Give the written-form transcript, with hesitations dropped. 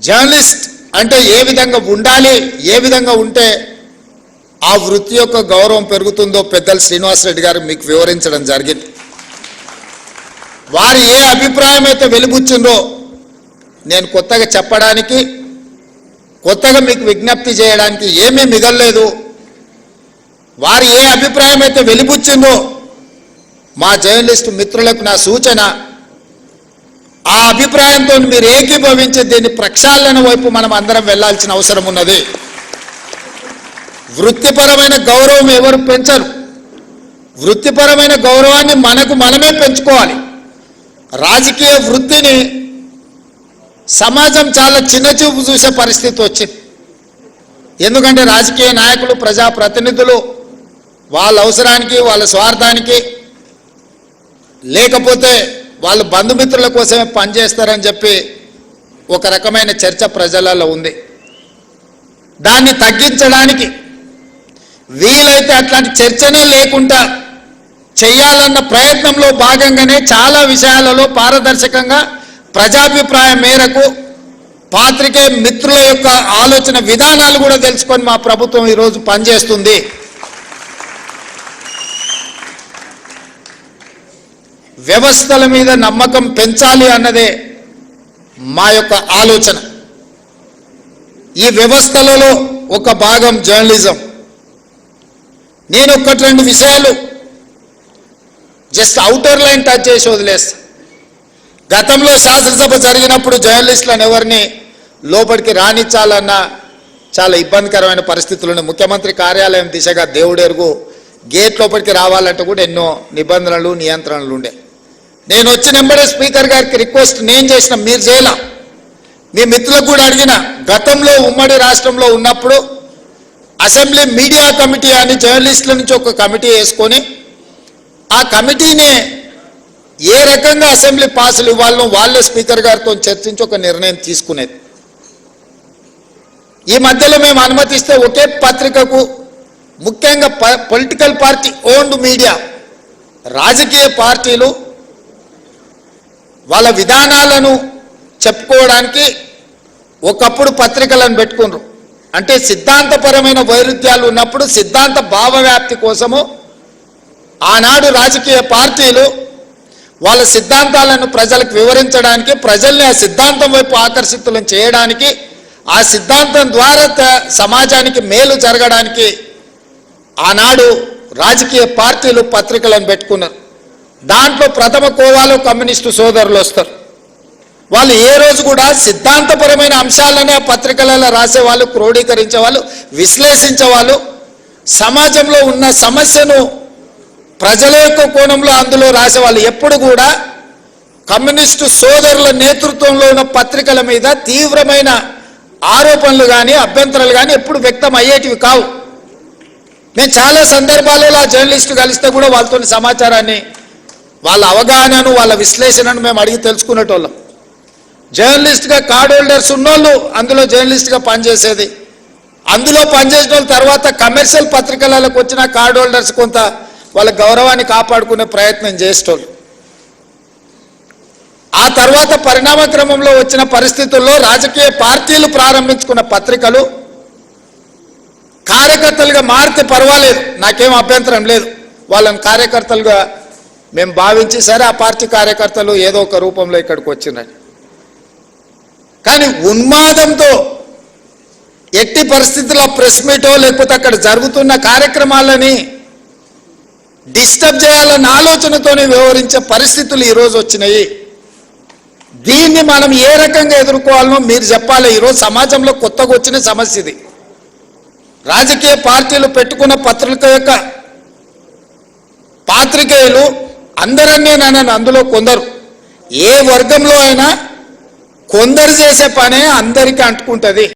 Journalist అంటే ఏ విధంగా ఉండాలి, ఏ విధంగా ఉంటే ఆ వృత్తి యొక్క గౌరవం పెరుగుతుందో పెద్దలు శ్రీనివాస్ రెడ్డి గారు మీకు వివరించడం జరిగింది. వారు ఏ అభిప్రాయం అయితే వెలిబుచ్చిందో నేను కొత్తగా చెప్పడానికి, కొత్తగా మీకు విజ్ఞప్తి చేయడానికి ఏమీ మిగలలేదు. వారు ఏ అభిప్రాయం అయితే వెలిబుచ్చిందో మా జర్నలిస్టు మిత్రులకు నా సూచన, ఆ అభిప్రాయంతో మీరు ఏకీభవించి దీన్ని ప్రక్షాళన వైపు మనం అందరం వెళ్లాల్సిన అవసరం ఉన్నది. వృత్తిపరమైన గౌరవం ఎవరు పెంచరు. వృత్తిపరమైన గౌరవాన్ని మనకు మనమే పెంచుకోవాలి. రాజకీయ వృత్తిని సమాజం చాలా చిన్నచూపు చూసే పరిస్థితి వచ్చింది. ఎందుకంటే రాజకీయ నాయకులు, ప్రజాప్రతినిధులు వాళ్ళ అవసరానికి, వాళ్ళ స్వార్థానికి, లేకపోతే వాళ్ళు బంధుమిత్రుల కోసమే పనిచేస్తారని చెప్పి ఒక రకమైన చర్చ ప్రజలలో ఉంది. దాన్ని తగ్గించడానికి వీలైతే అట్లాంటి చర్చనే లేకుండా చేయాలన్న ప్రయత్నంలో భాగంగానే చాలా విషయాలలో పారదర్శకంగా ప్రజాభిప్రాయం మేరకు పాత్రికేయ మిత్రుల యొక్క ఆలోచన విధానాలు కూడా తెలుసుకొని మా ప్రభుత్వం ఈరోజు పనిచేస్తుంది. వ్యవస్థల మీద నమ్మకం పెంచాలి అన్నదే మా యొక్క ఆలోచన. ఈ వ్యవస్థలలో ఒక భాగం జర్నలిజం. నేను ఒకటి రెండు విషయాలు జస్ట్ అవుటర్ లైన్ టచ్ చేసి వదిలేస్తా. గతంలో శాసనసభ జరిగినప్పుడు జర్నలిస్టులను ఎవరిని లోపలికి రానిచ్చాలన్న చాలా ఇబ్బందికరమైన పరిస్థితులు. ముఖ్యమంత్రి కార్యాలయం దిశగా దేవుడెరుగు గేట్ లోపలికి రావాలంటే కూడా ఎన్నో నిబంధనలు, నియంత్రణలు ఉండే. నేను వచ్చిన వెంబడే స్పీకర్ గారికి రిక్వెస్ట్ నేను చేసిన, మీరు చేయలా, మీ మిత్రులకు కూడా అడిగిన. గతంలో ఉమ్మడి రాష్ట్రంలో ఉన్నప్పుడు అసెంబ్లీ మీడియా కమిటీ అని జర్నలిస్టుల నుంచి ఒక కమిటీ వేసుకొని ఆ కమిటీని ఏ రకంగా అసెంబ్లీ పాసులు ఇవ్వాలనో వాళ్ళే స్పీకర్ గారితో చర్చించి ఒక నిర్ణయం తీసుకునేది. ఈ మధ్యలో మేము అనుమతిస్తే ఒకే పత్రికకు, ముఖ్యంగా పొలిటికల్ పార్టీ ఓన్డ్ మీడియా, రాజకీయ పార్టీలు వాళ్ళ విధానాలను చెప్పుకోవడానికి ఒకప్పుడు పత్రికలను పెట్టుకున్నారు. అంటే సిద్ధాంతపరమైన వైరుధ్యాలు ఉన్నప్పుడు సిద్ధాంత భావవ్యాప్తి కోసము ఆనాడు రాజకీయ పార్టీలు వాళ్ళ సిద్ధాంతాలను ప్రజలకు వివరించడానికి, ప్రజల్ని ఆ సిద్ధాంతం వైపు ఆకర్షితులను చేయడానికి, ఆ సిద్ధాంతం ద్వారా సమాజానికి మేలు జరగడానికి ఆనాడు రాజకీయ పార్టీలు పత్రికలను పెట్టుకున్నారు. దాంట్లో ప్రథమ కోవాలో కమ్యూనిస్టు సోదరులు వస్తారు. వాళ్ళు ఏ రోజు కూడా సిద్ధాంతపరమైన అంశాలనే పత్రికలలో రాసేవాళ్ళు, క్రోడీకరించేవాళ్ళు, విశ్లేషించేవాళ్ళు, సమాజంలో ఉన్న సమస్యను ప్రజల యొక్క కోణంలో అందులో రాసేవాళ్ళు. ఎప్పుడు కూడా కమ్యూనిస్టు సోదరుల నేతృత్వంలో ఉన్న పత్రికల మీద తీవ్రమైన ఆరోపణలు కానీ, అభ్యంతరాలు కానీ ఎప్పుడు వ్యక్తం అయ్యేటివి కావు. నేను చాలా సందర్భాలలో ఆ జర్నలిస్టు కలిస్తే కూడా వాళ్ళతో సమాచారాన్ని, వాళ్ళ అవగాహనను, వాళ్ళ విశ్లేషణను మేము అడిగి తెలుసుకునేటోళ్ళం. జర్నలిస్ట్గా కార్డ్ హోల్డర్స్ ఉన్నోళ్ళు అందులో జర్నలిస్ట్గా పనిచేసేది. అందులో పనిచేసిన వాళ్ళ తర్వాత కమర్షియల్ పత్రికలకు వచ్చిన కార్డ్ హోల్డర్స్ కొంత వాళ్ళ గౌరవాన్ని కాపాడుకునే ప్రయత్నం చేసేటోళ్ళు. ఆ తర్వాత పరిణామ క్రమంలో వచ్చిన పరిస్థితుల్లో రాజకీయ పార్టీలు ప్రారంభించుకున్న పత్రికలు కార్యకర్తలుగా మారితే పర్వాలేదు, నాకేం అభ్యంతరం లేదు. వాళ్ళని కార్యకర్తలుగా మేము భావించి సరే ఆ పార్టీ కార్యకర్తలు ఏదో ఒక రూపంలో ఇక్కడికి వచ్చిందని. కానీ ఉన్మాదంతో ఎట్టి పరిస్థితుల్లో ప్రెస్ మీటో లేకపోతే అక్కడ జరుగుతున్న కార్యక్రమాలని డిస్టర్బ్ చేయాలన్న ఆలోచనతోనే వ్యవహరించే పరిస్థితులు ఈరోజు వచ్చినాయి. దీన్ని మనం ఏ రకంగా ఎదుర్కోవాలనో మీరు చెప్పాలి. ఈరోజు సమాజంలో కొత్తగా వచ్చిన సమస్య ఇది. రాజకీయ పార్టీలు పెట్టుకున్న పత్రిక యొక్క పాత్రికేయులు అందరన్నీ నన్ను అందులో కొందరు, ఏ వర్గంలో అయినా కొందరు చేసే పనే అందరికీ అంటుకుంటుంది.